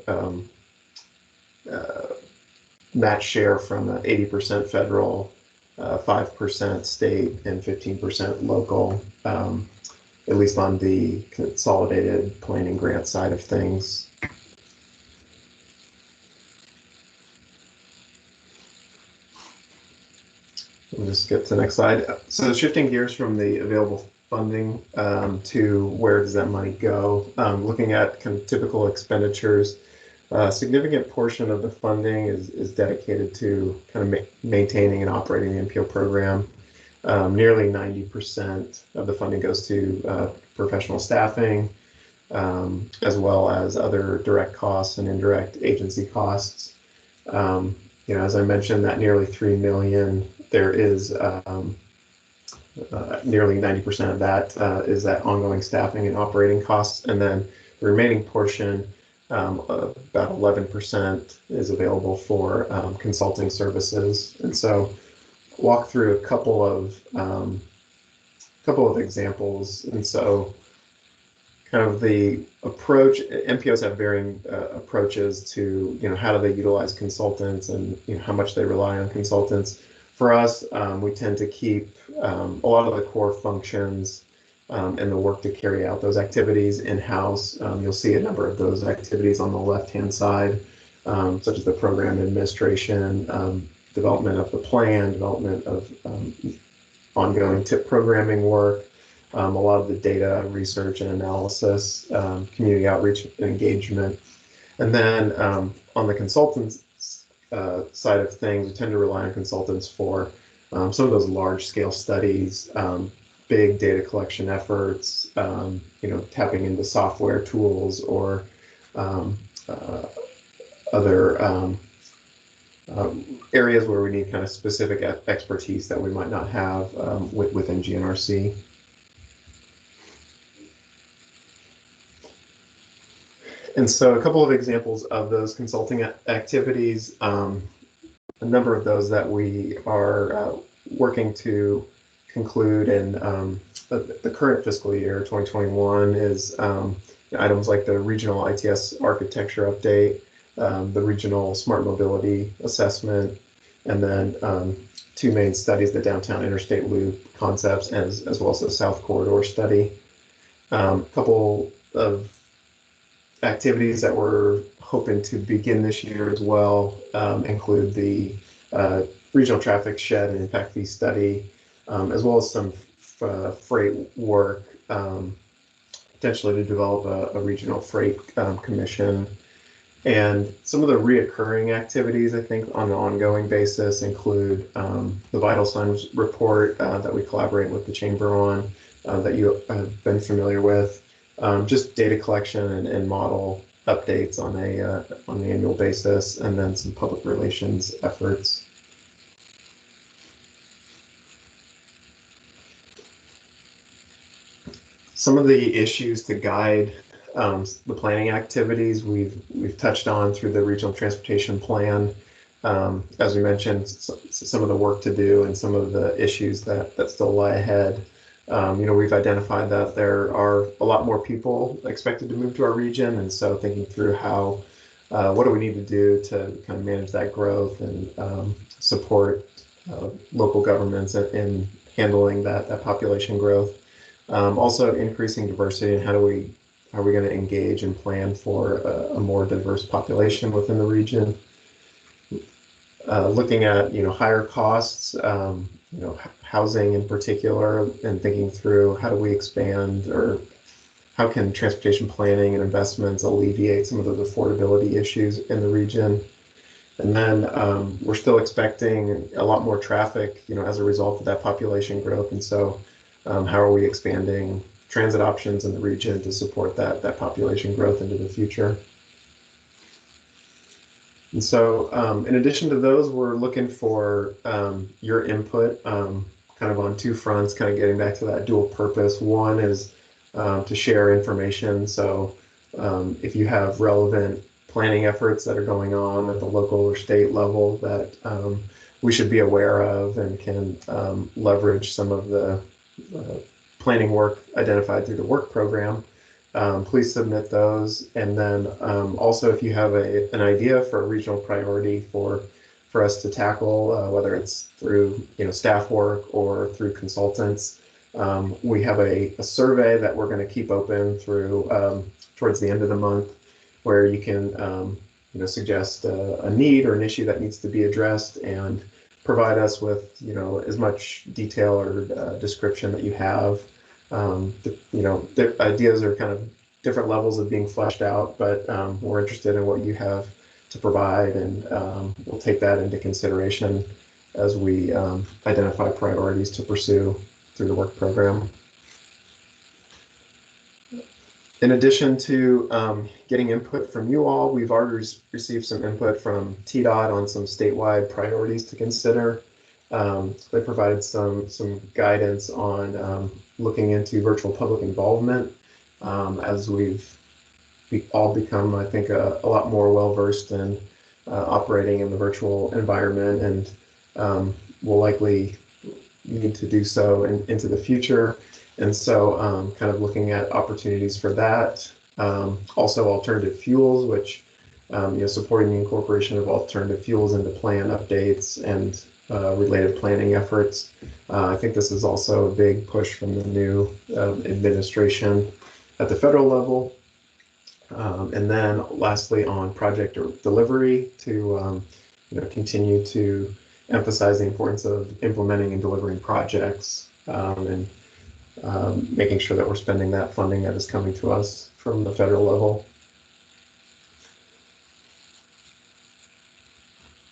match share from 80% federal, 5% state, and 15% local, at least on the consolidated planning grant side of things. We'll just get to the next slide. So shifting gears from the available funding to where does that money go? Looking at kind of typical expenditures, a significant portion of the funding is dedicated to kind of maintaining and operating the MPO program. Nearly 90% of the funding goes to professional staffing, as well as other direct costs and indirect agency costs. As I mentioned, that nearly $3 million, there is nearly 90% of that is that ongoing staffing and operating costs, and then the remaining portion, about 11%, is available for consulting services. And so, walk through a couple of examples. And so, kind of the approach, MPOs have varying approaches to how do they utilize consultants and how much they rely on consultants. For us, we tend to keep a lot of the core functions and the work to carry out those activities in-house. You'll see a number of those activities on the left-hand side, such as the program administration, development of the plan, development of ongoing TIP programming work, a lot of the data research and analysis, community outreach and engagement. And then on the consultants side of things, we tend to rely on consultants for some of those large-scale studies, big data collection efforts, tapping into software tools or other areas where we need kind of specific expertise that we might not have within GNRC. And so a couple of examples of those consulting activities, a number of those that we are working to conclude in the current fiscal year, 2021, is items like the regional ITS architecture update, the regional smart mobility assessment, and then two main studies, the downtown interstate loop concepts as well as the South Corridor study. A couple of activities that we're hoping to begin this year as well include the regional traffic shed and impact fee study, as well as some freight work, potentially to develop a regional freight commission. And some of the reoccurring activities, I think, on an ongoing basis include the vital signs report that we collaborate with the chamber on, that you have been familiar with, just data collection and model updates on an annual basis, and then some public relations efforts. Some of the issues to guide the planning activities we've touched on through the regional transportation plan. As we mentioned, some of the work to do and some of the issues that still lie ahead. We've identified that there are a lot more people expected to move to our region, and so thinking through what do we need to do to kind of manage that growth and support local governments in handling that population growth. Also increasing diversity, and how are we going to engage and plan for a more diverse population within the region. Looking at higher costs, housing in particular, and thinking through how do we expand, or how can transportation planning and investments alleviate some of those affordability issues in the region. And then we're still expecting a lot more traffic, as a result of that population growth. And so how are we expanding transit options in the region to support that population growth into the future? And so in addition to those, we're looking for your input. kind of on two fronts, kind of getting back to that dual purpose. One is to share information. So if you have relevant planning efforts that are going on at the local or state level that we should be aware of and can leverage some of the planning work identified through the work program, please submit those. And then also if you have an idea for a regional priority for us to tackle, whether it's through staff work or through consultants, we have a survey that we're going to keep open through towards the end of the month, where you can suggest a need or an issue that needs to be addressed and provide us with as much detail or description that you have. The ideas are kind of different levels of being fleshed out, but we're interested in what you have to provide, and we'll take that into consideration as we identify priorities to pursue through the work program. In addition to getting input from you all, we've already received some input from TDOT on some statewide priorities to consider. They provided some guidance on looking into virtual public involvement as we've all become, I think, a lot more well-versed in operating in the virtual environment, and will likely need to do so into the future. And so kind of looking at opportunities for that. Also alternative fuels, which supporting the incorporation of alternative fuels into plan updates and related planning efforts. I think this is also a big push from the new administration at the federal level. And then lastly, on project delivery, to continue to emphasize the importance of implementing and delivering projects, and making sure that we're spending that funding that is coming to us from the federal level.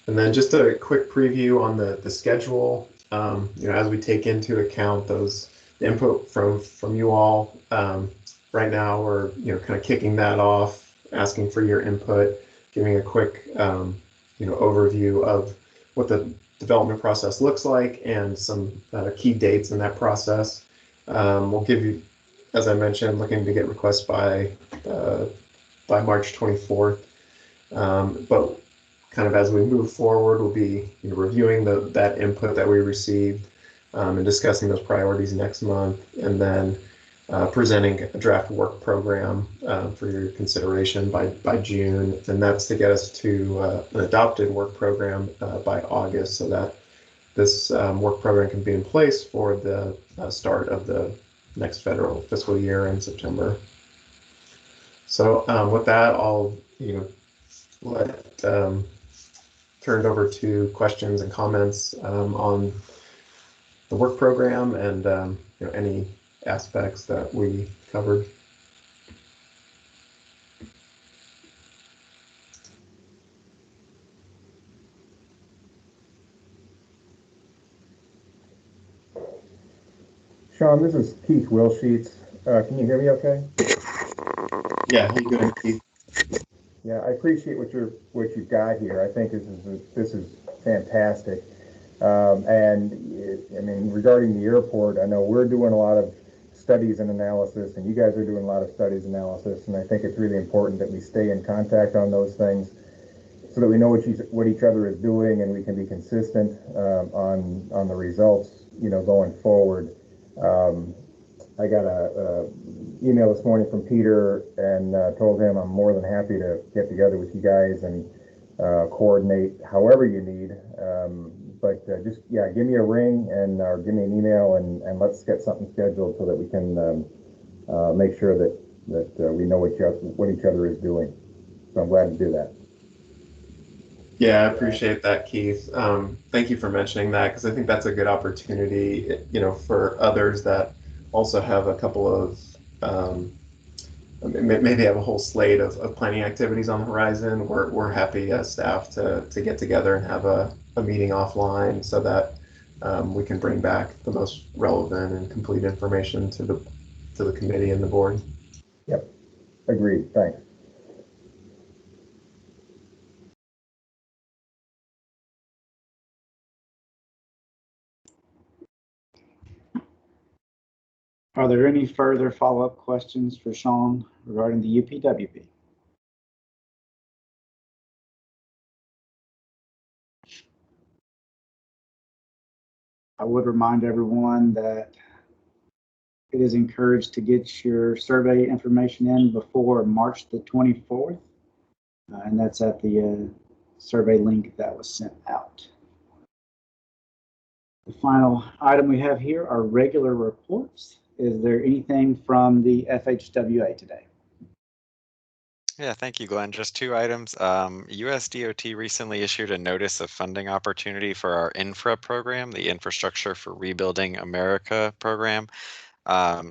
And then just a quick preview on the schedule. As we take into account the input from you all, right now we're kind of kicking that off, asking for your input, giving a quick overview of what the development process looks like and some key dates in that process. We'll give you, as I mentioned, looking to get requests by March 24th. But kind of as we move forward, we'll be reviewing that input that we received and discussing those priorities next month, and then presenting a draft work program for your consideration by June, and that's to get us to an adopted work program by August, so that this work program can be in place for the start of the next federal fiscal year in September. So with that, I'll turn it over to questions and comments on the work program and any aspects that we covered. Sean, this is Keith Wilsheets. Can you hear me okay? Yeah, how you doing, Keith? Yeah, I appreciate what you've got here. I think this is fantastic. And I mean, regarding the airport, I know we're doing a lot of studies and analysis, and you guys are doing a lot of studies and analysis, and I think it's really important that we stay in contact on those things so that we know what each other is doing, and we can be consistent on the results, going forward. I got a email this morning from Peter and told him I'm more than happy to get together with you guys and coordinate however you need. But just give me a ring or give me an email, and let's get something scheduled so that we can make sure that we know what each other is doing. So I'm glad to do that. Yeah, I appreciate that, Keith. Thank you for mentioning that, because I think that's a good opportunity, for others that also have a couple of maybe have a whole slate of planning activities on the horizon. We're happy as staff to get together and have a meeting offline so that we can bring back the most relevant and complete information to the committee and the board. Yep, agreed. Thanks. Are there any further follow-up questions for Sean regarding the UPWP? I would remind everyone that it is encouraged to get your survey information in before March the 24th, and that's at the survey link that was sent out. The final item we have here are regular reports. Is there anything from the FHWA today? Yeah, thank you, Glenn. Just two items. USDOT recently issued a notice of funding opportunity for our infra program, the Infrastructure for Rebuilding America program.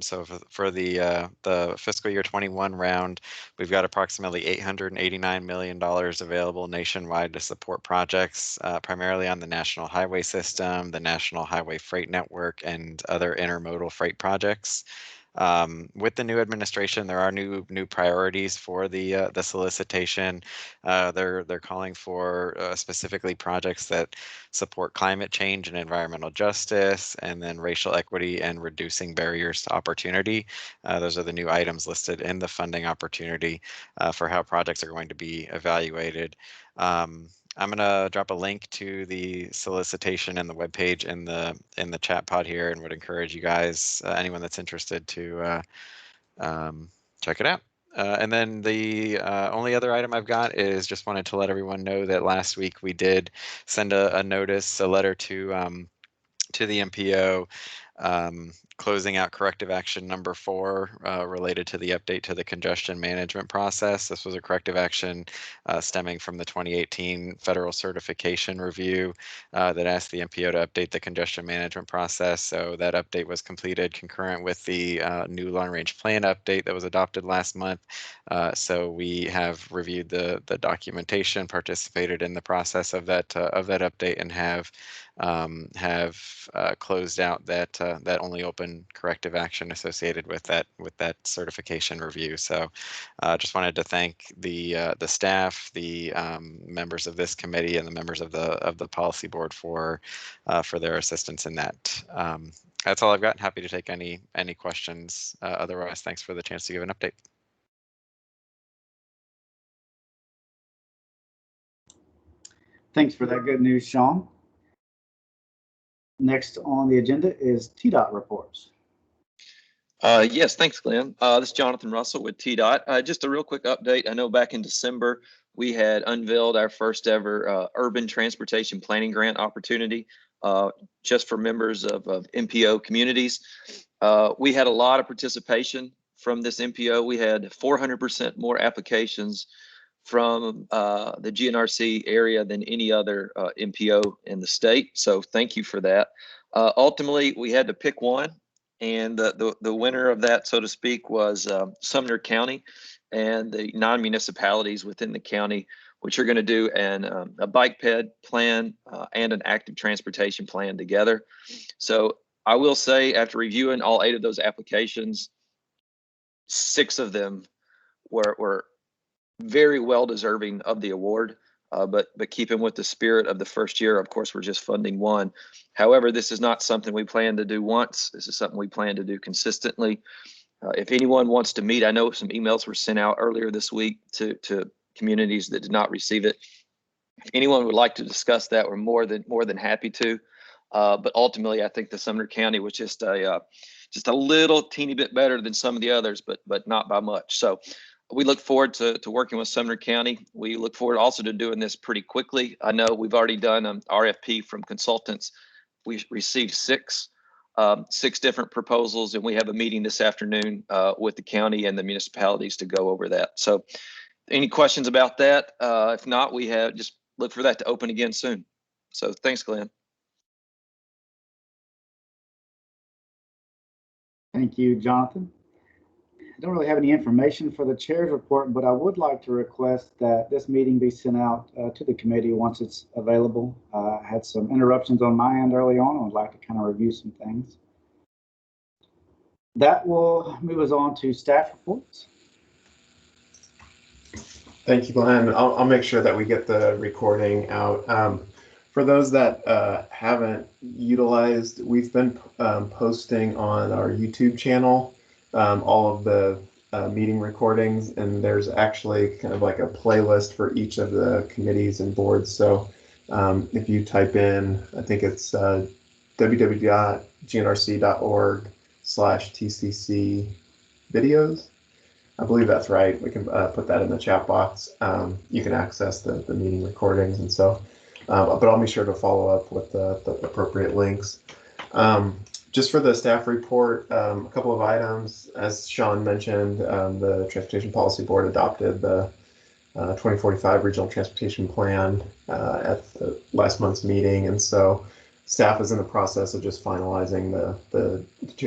So for the fiscal year 21 round, we've got approximately $889 million available nationwide to support projects, primarily on the National Highway System, the National Highway Freight Network, and other intermodal freight projects. With the new administration, there are new priorities for the solicitation. They're calling for specifically projects that support climate change and environmental justice, and then racial equity and reducing barriers to opportunity. Those are the new items listed in the funding opportunity for how projects are going to be evaluated. I'm gonna drop a link to the solicitation and the webpage in the chat pod here, and would encourage you guys, anyone that's interested, to check it out. And then the only other item I've got is just wanted to let everyone know that last week we did send a notice, a letter to the MPO, closing out corrective action number 4 related to the update to the congestion management process. This was a corrective action stemming from the 2018 federal certification review that asked the MPO to update the congestion management process. So that update was completed concurrent with the new long range plan update that was adopted last month. So we have reviewed the documentation, participated in the process of that update, and have closed out that only open corrective action associated with that certification review. So just wanted to thank the staff, the members of this committee, and the members of the policy board for their assistance in that. That's all I've got. Happy to take any questions. Otherwise, thanks for the chance to give an update. Thanks for that good news, Sean. Next on the agenda is TDOT reports. Yes, thanks, Glenn. This is Jonathan Russell with TDOT. Just a real quick update. I know back in December, we had unveiled our first ever urban transportation planning grant opportunity just for members of MPO communities. We had a lot of participation from this MPO. We had 400% more applications from the GNRC area than any other MPO in the state. So thank you for that. Ultimately, we had to pick one, and the winner of that, so to speak, was Sumner County and the non-municipalities within the county, which are going to do a bike ped plan and an active transportation plan together. So I will say, after reviewing all 8 of those applications, 6 of them were very well deserving of the award, but keeping with the spirit of the first year, of course, we're just funding one. However, this is not something we plan to do once. This is something we plan to do consistently. If anyone wants to meet, I know some emails were sent out earlier this week to communities that did not receive it. If anyone would like to discuss that, we're more than happy to. But ultimately, I think the Sumner County was just a little teeny bit better than some of the others, but not by much. So we look forward to working with Sumner County. We look forward also to doing this pretty quickly. I know we've already done an RFP from consultants. We received 6 different proposals, and we have a meeting this afternoon with the county and the municipalities to go over that. So any questions about that? If not, we have just look for that to open again soon. So thanks, Glenn. Thank you, Jonathan. I don't really have any information for the chair's report, but I would like to request that this meeting be sent out to the committee once it's available. I had some interruptions on my end early on. I would like to kind of review some things. That will move us on to staff reports. Thank you, Glenn. I'll make sure that we get the recording out. For those that haven't utilized, we've been posting on our YouTube channel all of the meeting recordings, and there's actually kind of like a playlist for each of the committees and boards. So if you type in, I think it's www.gnrc.org/TCC videos. I believe that's right. We can put that in the chat box. You can access the meeting recordings, and so, but I'll be sure to follow up with the appropriate links. Just for the staff report, a couple of items. As Sean mentioned, the Transportation Policy Board adopted the 2045 Regional Transportation Plan at the last month's meeting, and so staff is in the process of just finalizing the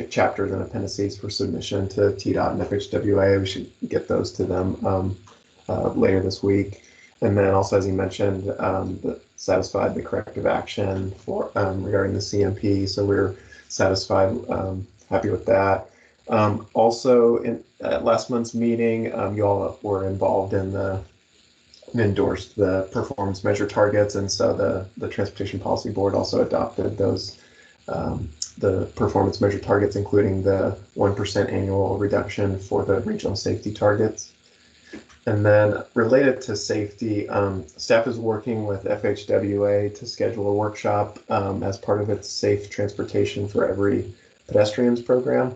chapters and appendices for submission to TDOT and FHWA. We should get those to them later this week. And then also, as he mentioned, satisfied the corrective action for regarding the CMP. So we're satisfied, happy with that. Also, at last month's meeting, you all were involved in endorsed the performance measure targets, and so the Transportation Policy Board also adopted those the performance measure targets, including the 1% annual reduction for the regional safety targets. And then related to safety, staff is working with FHWA to schedule a workshop as part of its Safe Transportation for Every Pedestrians program.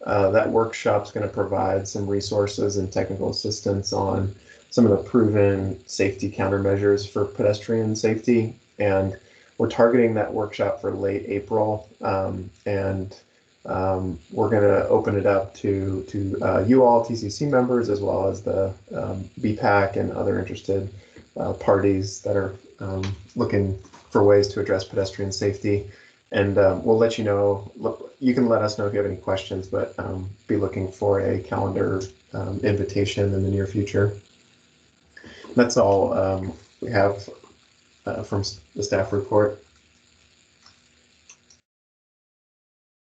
That workshop is going to provide some resources and technical assistance on some of the proven safety countermeasures for pedestrian safety. And we're targeting that workshop for late April. And we're going to open it up to you all, TCC members, as well as the BPAC and other interested parties that are looking for ways to address pedestrian safety. And we'll let you know. You can let us know if you have any questions, but be looking for a calendar invitation in the near future. That's all we have from the staff report.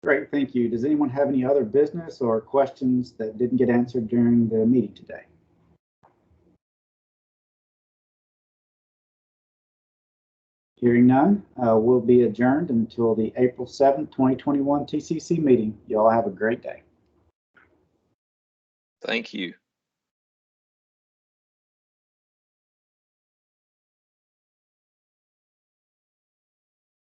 Great, thank you. Does anyone have any other business or questions that didn't get answered during the meeting today? Hearing none, we'll be adjourned until the April 7th, 2021 TCC meeting. You all have a great day. Thank you.